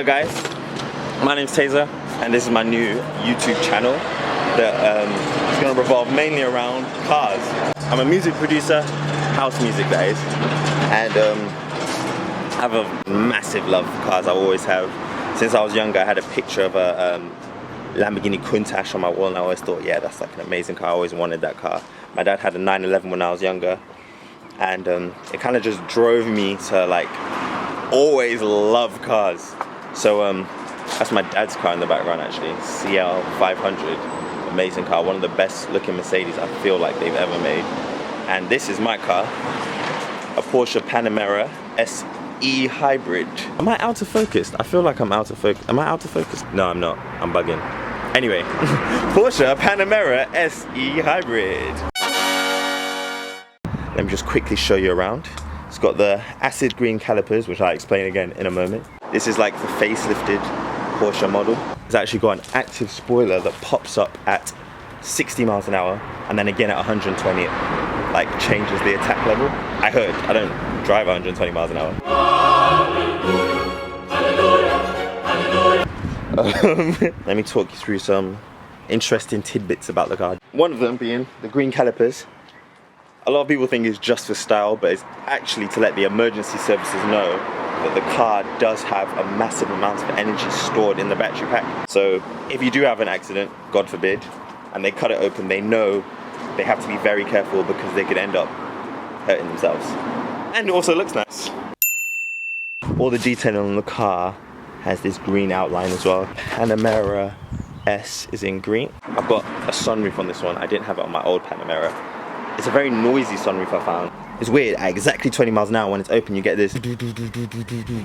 Hello guys, my name's Taser and this is my new YouTube channel that is going to revolve mainly around cars. I'm a music producer, house music that is, and I have a massive love for cars. I always have. Since I was younger I had a picture of a Lamborghini Countach on my wall and I always thought, yeah, that's like an amazing car. I always wanted that car. My dad had a 911 when I was younger, and it kind of just drove me to like always love cars. So that's my dad's car in the background actually, CL 500, amazing car, one of the best looking Mercedes I feel like they've ever made. And this is my car, a Porsche Panamera S E-Hybrid. Am I out of focus? I feel like I'm out of focus. Am I out of focus? No, I'm not. I'm bugging. Anyway, Porsche Panamera S E-Hybrid. Let me just quickly show you around. It's got the acid green calipers, which I'll explain again in a moment. This is like the facelifted Porsche model. It's actually got an active spoiler that pops up at 60 miles an hour and then again at 120 like changes the attack level. I heard, I don't drive 120 miles an hour. Let me talk you through some interesting tidbits about the car. One of them being the green calipers. A lot of people think it's just for style, but it's actually to let the emergency services know that the car does have a massive amount of energy stored in the battery pack. So if you do have an accident, God forbid, and they cut it open, they know they have to be very careful because they could end up hurting themselves. And it also looks nice. All the detailing on the car has this green outline as well. Panamera S is in green. I've got a sunroof on this one. I didn't have it on my old Panamera. It's a very noisy sunroof I found. It's weird, at exactly 20 miles an hour when it's open you get this,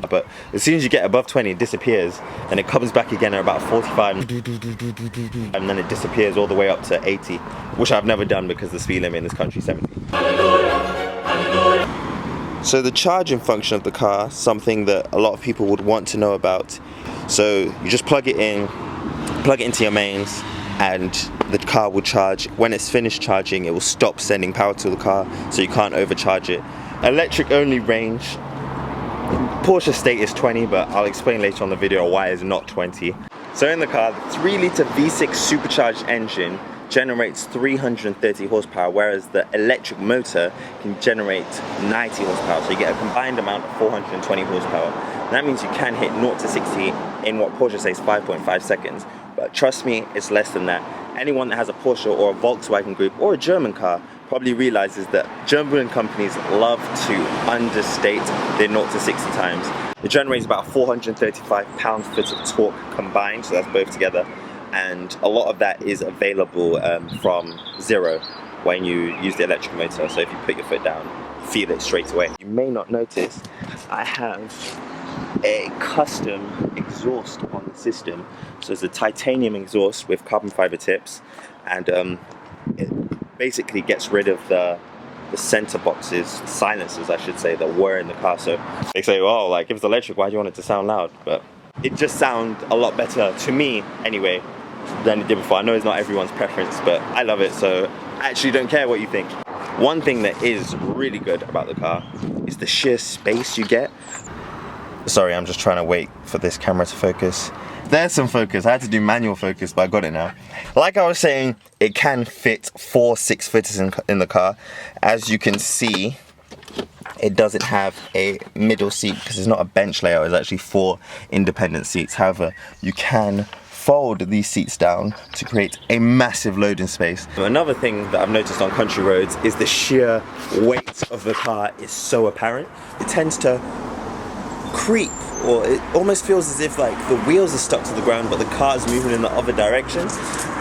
but as soon as you get above 20 it disappears and it comes back again at about 45 and then it disappears all the way up to 80, which I've never done because the speed limit in this country is 70. So the charging function of the car, something that a lot of people would want to know about. So you just plug it into your mains and the car will charge. When it's finished charging, it will stop sending power to the car, so you can't overcharge it. Electric only range. Porsche state is 20, but I'll explain later on the video why it's not 20. So in the car, the 3-litre V6 supercharged engine generates 330 horsepower, whereas the electric motor can generate 90 horsepower. So you get a combined amount of 420 horsepower. And that means you can hit 0 to 60 in what Porsche says 5.5 seconds. But trust me, it's less than that. Anyone that has a Porsche or a Volkswagen Group or a German car probably realizes that German companies love to understate their 0 to 60 times. It generates about 435 pound-foot of torque combined, so that's both together. And a lot of that is available from zero when you use the electric motor. So if you put your foot down, you feel it straight away. You may not notice, I have a custom exhaust on the system. So it's a titanium exhaust with carbon fiber tips, and it basically gets rid of the center boxes, silencers I should say, that were in the car. So they say, oh, like if it's electric, why do you want it to sound loud? But it just sounds a lot better, to me anyway, than it did before. I know it's not everyone's preference, but I love it, so I actually don't care what you think. One thing that is really good about the car is the sheer space you get. Sorry, I'm just trying to wait for this camera to focus. There's some focus. I had to do manual focus, but I got it now. Like I was saying, it can fit 4 6-footers in the car. As you can see, it doesn't have a middle seat because it's not a bench layout. It's actually 4 independent seats. However, you can fold these seats down to create a massive loading space. Another thing that I've noticed on country roads is the sheer weight of the car is so apparent. It tends to creep, or it almost feels as if like the wheels are stuck to the ground but the car is moving in the other direction,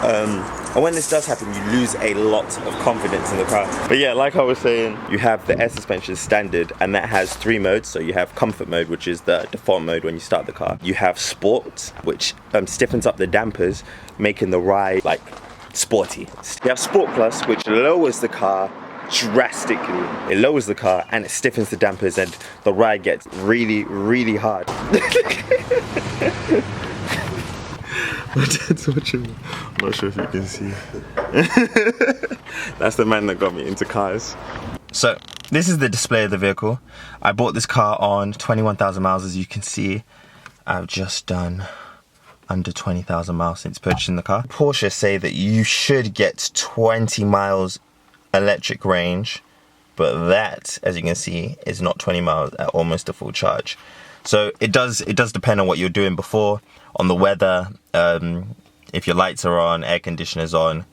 and when this does happen you lose a lot of confidence in the car. But yeah, like I was saying, you have the air suspension standard, and that has 3 modes. So you have comfort mode, which is the default mode when you start the car. You have sport, which stiffens up the dampers, making the ride like sporty. You have sport plus, which lowers the car drastically. It lowers the car and it stiffens the dampers, and the ride gets really, really hard. My dad's watching me. I'm not sure if you can see. That's the man that got me into cars. So this is the display of the vehicle. I bought this car on 21,000 miles, as you can see. I've just done under 20,000 miles since purchasing the car. Porsche say that you should get 20 miles electric range, but that, as you can see, is not 20 miles at almost a full charge. So it does depend on what you're doing before, on the weather, if your lights are on, air conditioners on,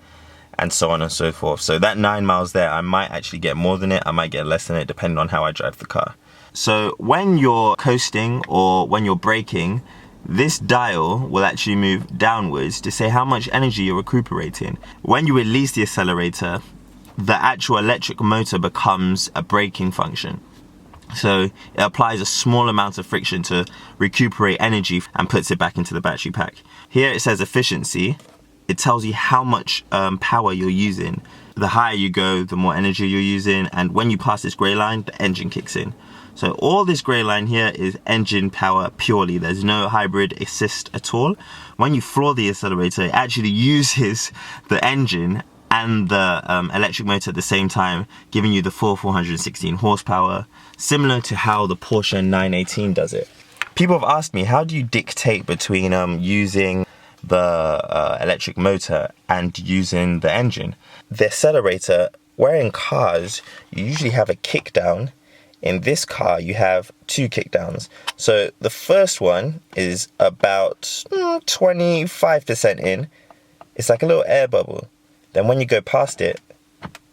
and so on and so forth. So that 9 miles there, I might actually get more than it, I might get less than it, depending on how I drive the car. So when you're coasting or when you're braking, this dial will actually move downwards to say how much energy you're recuperating. When you release the accelerator, the actual electric motor becomes a braking function. So it applies a small amount of friction to recuperate energy and puts it back into the battery pack. Here it says efficiency. It tells you how much power you're using. The higher you go, the more energy you're using, and when you pass this grey line, the engine kicks in. So all this grey line here is engine power purely. There's no hybrid assist at all. When you floor the accelerator, it actually uses the engine and the electric motor at the same time, giving you the full 416 horsepower, similar to how the Porsche 918 does it. People have asked me, how do you dictate between using the electric motor and using the engine? The accelerator, where in cars, you usually have a kick down. In this car, you have 2 kickdowns. So the first one is about 25% in. It's like a little air bubble. Then when you go past it,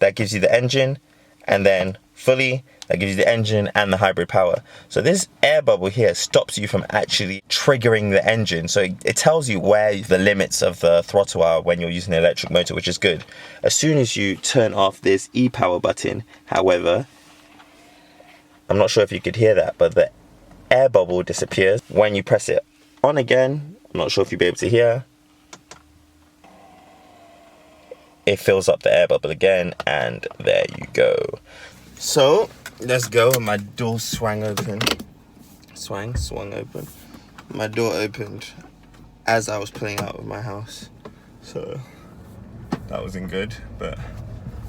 that gives you the engine, and then fully, that gives you the engine and the hybrid power. So this air bubble here stops you from actually triggering the engine. So it tells you where the limits of the throttle are when you're using the electric motor, which is good. As soon as you turn off this e-power button, however, I'm not sure if you could hear that, but the air bubble disappears. When you press it on again, I'm not sure if you'll be able to hear, it fills up the air bubble again, and there you go. So let's go. My door swung open. Swung open. My door opened as I was pulling out of my house. So that wasn't good, but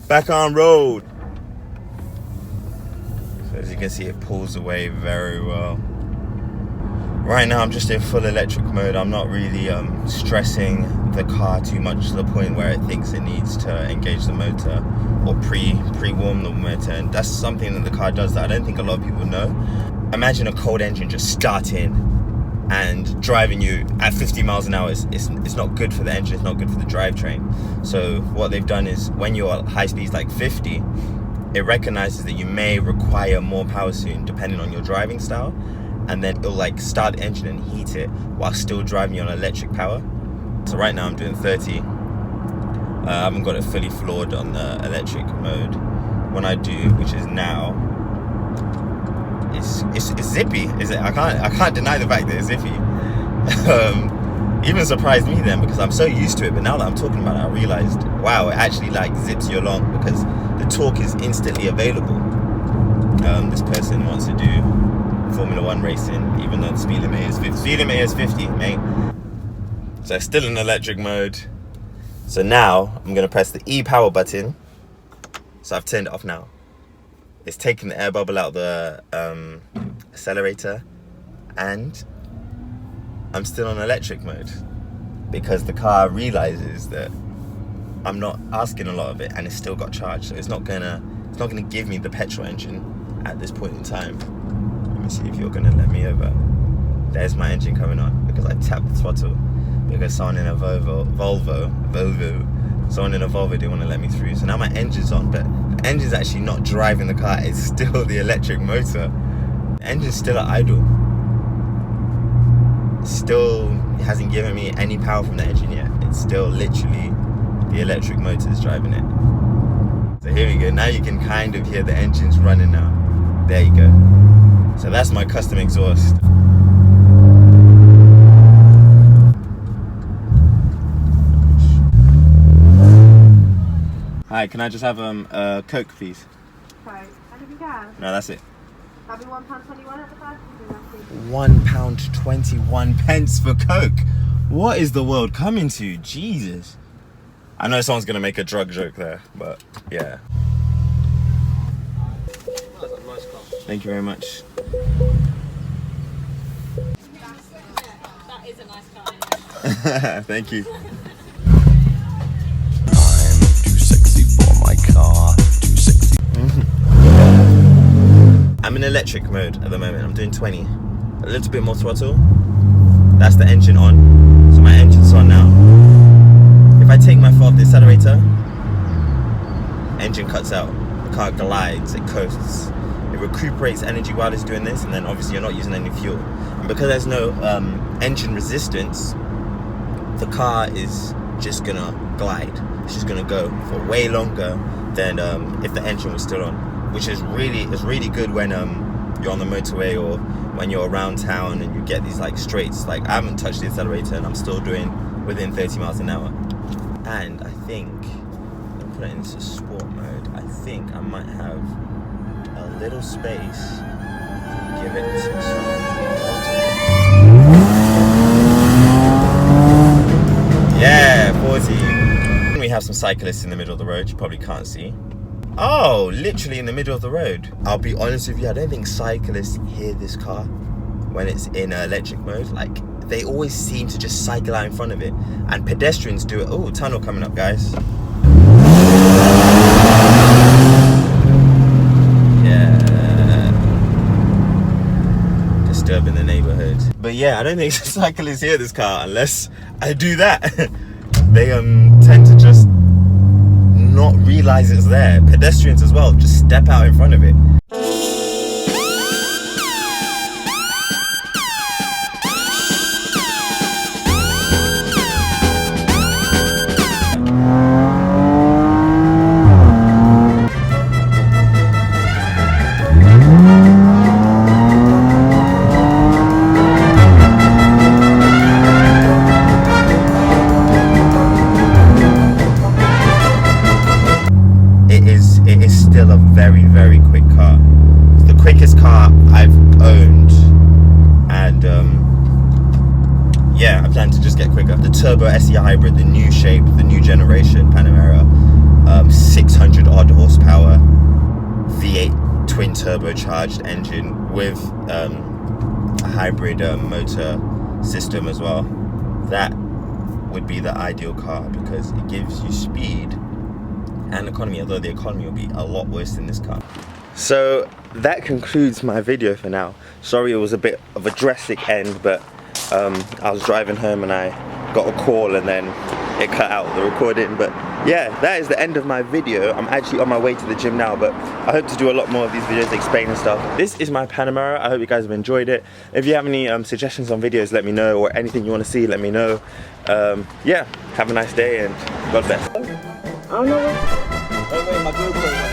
back on road. So as you can see, it pulls away very well. Right now I'm just in full electric mode. I'm not really stressing the car too much to the point where it thinks it needs to engage the motor or pre-warm the motor, and that's something that the car does that I don't think a lot of people know. Imagine a cold engine just starting and driving you at 50 miles an hour. It's not good for the engine, it's not good for the drivetrain. So what they've done is when you're at high speeds like 50, it recognizes that you may require more power soon depending on your driving style, and then it'll like start the engine and heat it while still driving you on electric power. So right now I'm doing 30. I haven't got it fully floored on the electric mode. When I do, which is now, it's zippy. I can't deny the fact that it's zippy. Even surprised me then, because I'm so used to it, but now that I'm talking about it, I realized, wow, it actually like zips you along because the torque is instantly available. This person wants to do Formula 1 racing, even though the speed limit is 50. Speed limit is 50, mate. So still in electric mode. So now I'm gonna press the E-power button. So I've turned it off now. It's taken the air bubble out of the accelerator, and I'm still on electric mode because the car realizes that I'm not asking a lot of it, and it's still got charge. So it's not gonna give me the petrol engine at this point in time. Let me see if you're gonna let me over. There's my engine coming on because I tapped the throttle because someone in a Volvo, someone in a Volvo didn't want to let me through. So now my engine's on, but the engine's actually not driving the car. It's still the electric motor. The engine's still at idle. Still hasn't given me any power from the engine yet. It's still literally the electric motor's driving it. So here we go. Now you can kind of hear the engine's running now. There you go. So that's my custom exhaust. Hi, can I just have a Coke, please? Sorry, anything else? No, that's it. That'll be £1.21 at the first. £1.21 for Coke. What is the world coming to? Jesus. I know someone's gonna make a drug joke there, but yeah. Thank you very much. Thank you. I'm too sexy for my car. Too sexy. I'm in electric mode at the moment. I'm doing 20. A little bit more throttle. That's the engine on. So my engine's on now. If I take my foot off the accelerator, engine cuts out. The car glides, it coasts. It recuperates energy while it's doing this, and then obviously you're not using any fuel. And because there's no engine resistance, the car is just gonna glide. It's just gonna go for way longer than if the engine was still on, which is really good when you're on the motorway or when you're around town and you get these like straights. Like I haven't touched the accelerator and I'm still doing within 30 miles an hour. And I think I'm put it into sport mode. I think I might have a little space to give it some yeah, 40. We have some cyclists in the middle of the road. You probably can't see. Oh, literally in the middle of the road. I'll be honest with you, I don't think cyclists hear this car when it's in electric mode. Like, they always seem to just cycle out in front of it. And pedestrians do it. Oh, tunnel coming up, guys. Yeah. Disturbing the neighborhood. But yeah, I don't think cyclists hear this car unless I do that. They tend to just not realize it's there. Pedestrians as well, just step out in front of it. It is still a very quick car. It's the quickest car I've owned, and yeah, I plan to just get quicker. The Turbo S E-Hybrid, the new shape, the new generation Panamera, 600 odd horsepower, V8 twin turbocharged engine with a hybrid motor system as well. That would be the ideal car because it gives you speed and economy, although the economy will be a lot worse than this car. So that concludes my video for now. Sorry it was a bit of a drastic end, but I was driving home and I got a call and then it cut out the recording. But yeah, that is the end of my video. I'm actually on my way to the gym now, but I hope to do a lot more of these videos explaining stuff. This is my Panamera. I hope you guys have enjoyed it. If you have any suggestions on videos, let me know, or anything you want to see, let me know. Yeah, have a nice day and God bless. I don't know what. Oh wait, my GoPro.